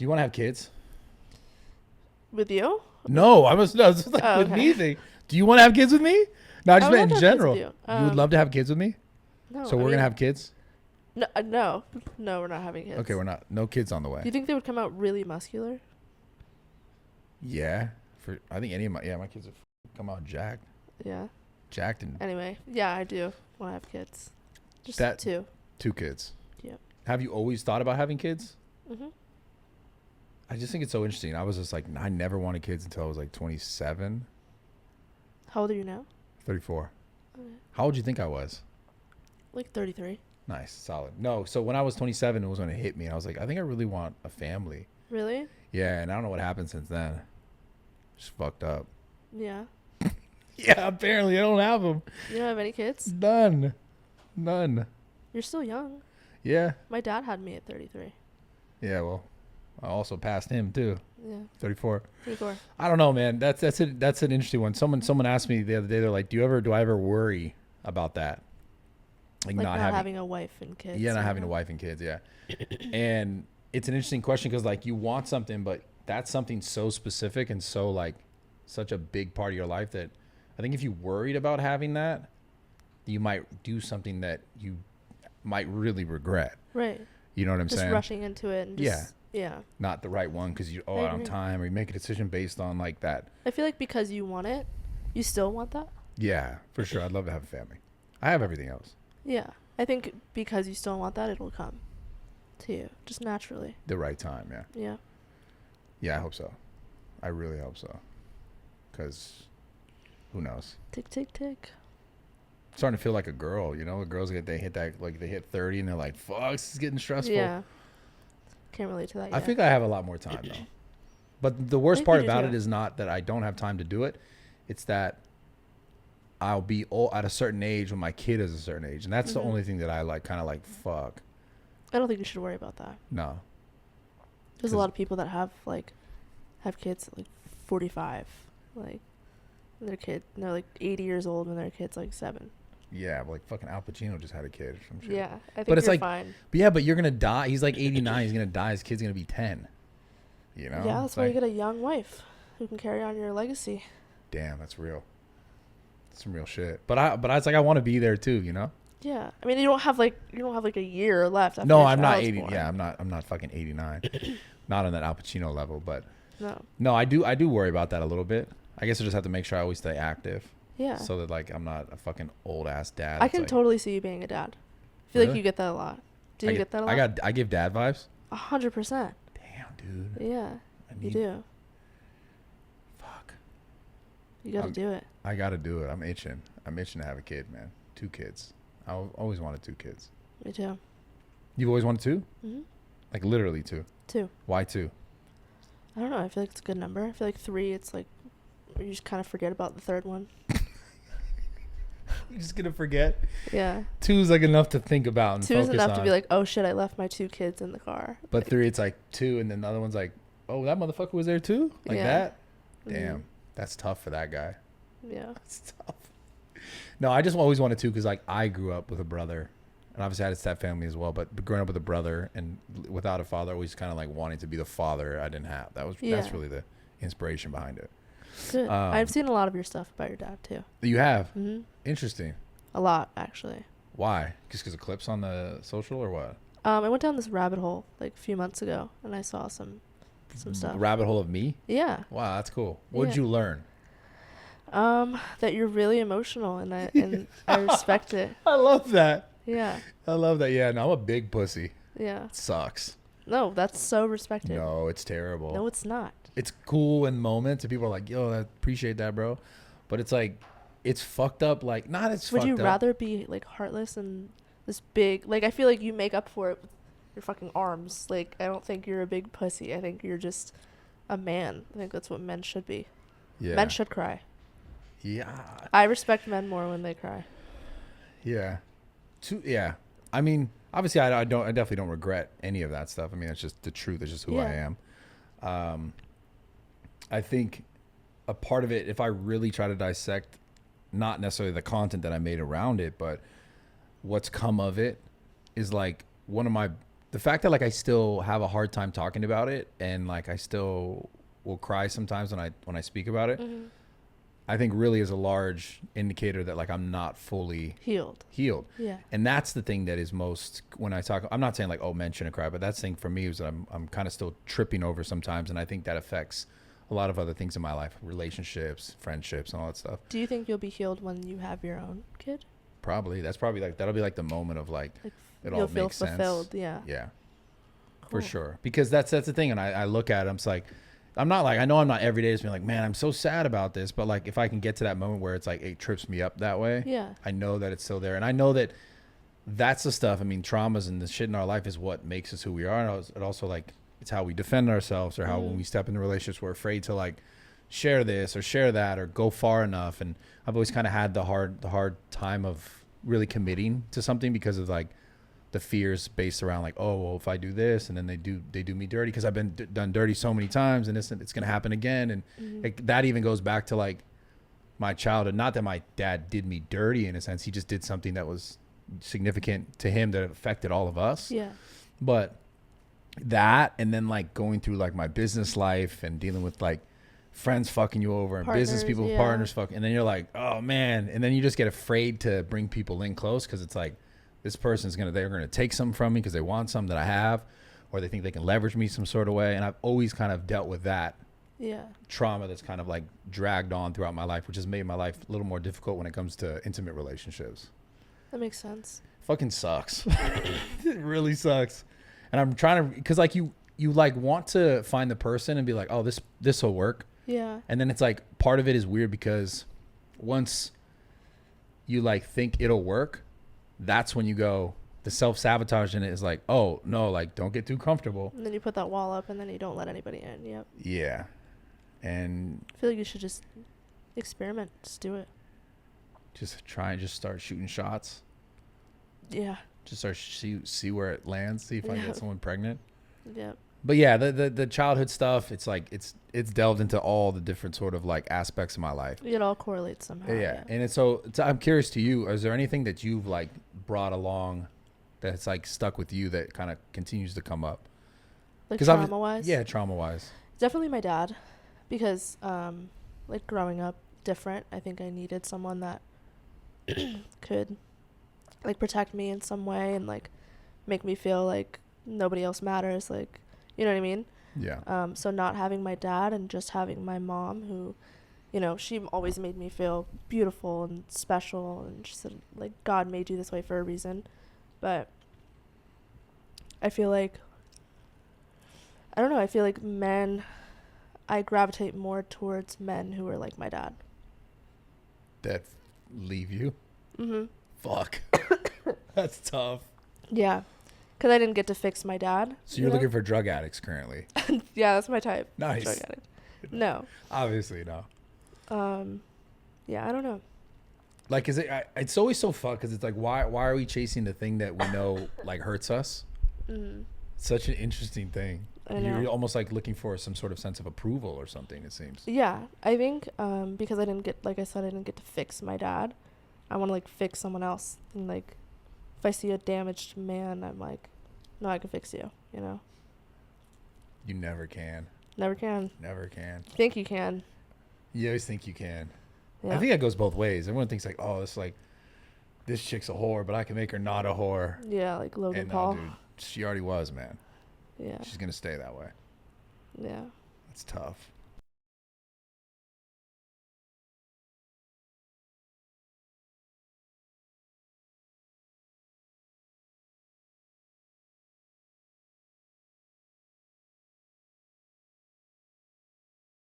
you want to have kids? With you? No, I was like with okay. me thing. Do you want to have kids with me? No, I just would meant in love to have kids general. with You, you. would love to have kids with me? No. So we're going to have kids? No, no, we're not having kids. Okay, we're not. No kids on the way. Do you think they would come out really muscular? Yeah. I think any of my kids have come out jacked. Yeah. Jacked and Anyway, yeah, I do want to have kids. Just That- 2. 2 kids. Yep. Have you always thought about having kids? Mhm. I just think it's so interesting. I was just like, I never wanted kids until I was like 27, How old are you now? 34. Okay. How old do you think I was? Like 33. Nice, solid. No, so when I was 27, it was when it hit me. I was like, I think I really want a family. Really? Yeah, and I don't know what happened since then. Just fucked up. Yeah. Yeah, apparently I don't have them. You don't have any kids? None. You're still young. Yeah. My dad had me at 33. Yeah, well, I also passed him too. Yeah. 34. 34. I don't know, man. That's an interesting one. Someone asked me the other day. They're like, "Do I ever worry about that? Like not having a wife and kids." Yeah, not having a wife and kids. Yeah, and it's an interesting question because like you want something, but that's something so specific and so like such a big part of your life that I think if you worried about having that, you might do something that you might really regret. Right. You know what I'm saying? Just rushing into it and just yeah. Not the right one because you I out on agree. time or you make a decision based on like that. I feel like because you want it, you still want that. Yeah, for sure. I'd love to have a family. I have everything else. Yeah. I think because you still want that, it'll come to you just naturally. The right time, yeah. Yeah. Yeah, I hope so. I really hope so. Because who knows? Tick, tick, tick. Starting to feel like a girl, you know? The girls they hit 30 and they're like, fuck, this is getting stressful. Yeah. Can't relate to that yet. I think I have a lot more time though. But the worst think part you do about too. it is not that I don't have time to do it. It's that I'll be at a certain age when my kid is a certain age. And that's the only thing that I like kind of like, fuck. I don't think you should worry about that. No. There's a lot of people that have kids at like 45, like their kid, and they're like 80 years old when their kid's like 7. Yeah, but like fucking Al Pacino just had a kid or some shit. Yeah, I think But it's you're like, fine. But yeah, but you're going to die. He's like 89. He's going to die. His kid's going to be 10. You know? Yeah, that's It's why you like, get a young wife who can carry on your legacy. damn, that's real. That's some real shit. But I was like, I want to be there too, you know? Yeah, I mean you don't have like a year left. After No, your I'm not child's 80. born. Yeah, I'm not fucking 89. Not on that Al Pacino level, but No. I do worry about that a little bit. I guess I just have to make sure I always stay active. Yeah. So that like I'm not a fucking old ass dad. I that's can like, totally see you being a dad. I feel like Really? you get that a lot. Do you get that a lot? I give dad vibes. 100%. Damn, dude. Yeah, you do. Fuck. You got to do it. I gotta do it. I'm itching to have a kid, man. 2 kids. I always wanted 2 kids. Me too. You've always wanted 2? Mhm. Like literally 2. 2. Why 2? I don't know. I feel like it's a good number. I feel like 3. It's like you just kind of forget about the third one. You're just gonna forget. Yeah. 2 is like enough to think about and 2 is focus enough on. to be like, oh shit, I left my 2 kids in the car. But like, 3, it's like 2, and then the other one's like, oh, that motherfucker was there too, like Yeah. that. Mhm. Damn, that's tough for that guy. Yeah. That's tough. No, I just always wanted 2 because like I grew up with a brother, and obviously I had a step family as well. But growing up with a brother and without a father, always kind of like wanting to be the father I didn't have. That's Yeah. really the inspiration behind it. Good. I've seen a lot of your stuff about your dad too. You have Mhm. interesting. A lot actually. Why? Just because of clips on the social or what? I went down this rabbit hole like a few months ago, and I saw some stuff. Rabbit hole of me. Yeah. Wow, that's cool. What did Yeah. you learn? That you're really emotional, and I respect it. I love that. Yeah. I love that. Yeah, no, I'm a big pussy. Yeah. It sucks. No, that's so respected. No, it's terrible. No, it's not. It's cool in moments, and people are like, "Yo, I appreciate that, bro," but it's like, it's fucked up. Like, not it's Would fucked you up. rather be like heartless and this big? Like, I feel like you make up for it with your fucking arms. Like, I don't think you're a big pussy. I think you're just a man. I think that's what men should be. Yeah. Men should cry. Yeah. I respect men more when they cry. Yeah. Yeah. I mean, obviously, I definitely don't regret any of that stuff. I mean, it's just the truth. It's just who I Yeah. am. I think a part of it, if I really try to dissect, not necessarily the content that I made around it, but what's come of it, is like one of my the fact that like I still have a hard time talking about it, and like I still will cry sometimes when I speak about it. Mm-hmm. I think really is a large indicator that like I'm not fully Healed. Yeah. And that's the thing that is most, when I talk, I'm not saying like, oh, men shouldn't cry, but that's the thing for me is that I'm kind of still tripping over sometimes. And I think that affects a lot of other things in my life, relationships, friendships, and all that stuff. Do you think you'll be healed when you have your own kid? Probably. That's probably like, that'll be like the moment of like it all makes sense. Fulfilled. Yeah. Yeah. Cool. For sure. Because that's the thing. And I look at it, I'm just like, I'm not like, I know I'm not every day just being like, man, I'm so sad about this. But like, if I can get to that moment where it's like, it trips me up that way. Yeah. I know that it's still there. And I know that that's the stuff. I mean, traumas and the shit in our life is what makes us who we are. And it also like, it's how we defend ourselves, or how when we step into relationships, we're afraid to like share this or share that or go far enough. And I've always kind of had the hard time of really committing to something because of like the fears based around like, oh, well, if I do this and then they do me dirty because I've been done dirty so many times and it's going to happen again. And like, that even goes back to like my childhood. Not that my dad did me dirty in a sense. He just did something that was significant to him that affected all of us. Yeah. But that, and then like going through like my business life and dealing with like friends fucking you over and business people, partners fucking, and then you're like, oh man. And then you just get afraid to bring people in close because it's like, this person's they're gonna take something from me because they want something that I have, or they think they can leverage me some sort of way. And I've always kind of dealt with that trauma that's kind of like dragged on throughout my life, which has made my life a little more difficult when it comes to intimate relationships. That makes sense. Fucking sucks. It really sucks. And I'm trying to, because like you like want to find the person and be like, oh, this will work. Yeah. And then it's like part of it is weird because once you like think it'll work, that's when you go, the self-sabotage in it is like, oh no, like don't get too comfortable. And then you put that wall up and then you don't let anybody in. Yep. Yeah. And I feel like you should just experiment. Just do it. Just try and just start shooting shots. Yeah. Just start see where it lands. See if I can get someone pregnant. Yep. But yeah, the childhood stuff, it's like it's delved into all the different sort of like aspects of my life. It all correlates somehow. Yeah. And it's so I'm curious to you, is there anything that you've like brought along that's like stuck with you that kind of continues to come up? Like trauma wise? Yeah, trauma wise. Definitely my dad, because like growing up different, I think I needed someone that could like protect me in some way and like make me feel like nobody else matters, like, you know what I mean? Yeah. So not having my dad and just having my mom, who, you know, she always made me feel beautiful and special, and she said like God made you this way for a reason. But I feel like, I don't know, I feel like I gravitate more towards men who are like my dad. That leave you? Mm-hmm. Fuck. That's tough. Yeah. Because I didn't get to fix my dad. So you're looking for drug addicts currently? Yeah, that's my type. Nice. Drug addict. No. Obviously, no. Yeah, I don't know. Like, it's always so fucked because it's like, why are we chasing the thing that we know like hurts us? Mm-hmm. Such an interesting thing. I know. You're almost like looking for some sort of sense of approval or something, it seems. Yeah, I think because I didn't get, like I said, I didn't get to fix my dad. I want to like fix someone else. And like, if I see a damaged man, I'm like, no, I can fix you, you know? You never can. Never can. Never can. Think you can. You always think you can. Yeah. I think that goes both ways. Everyone thinks like, oh, it's like, this chick's a whore, but I can make her not a whore. Yeah, like Logan and Paul. No, dude, she already was, man. Yeah. She's going to stay that way. Yeah. It's tough.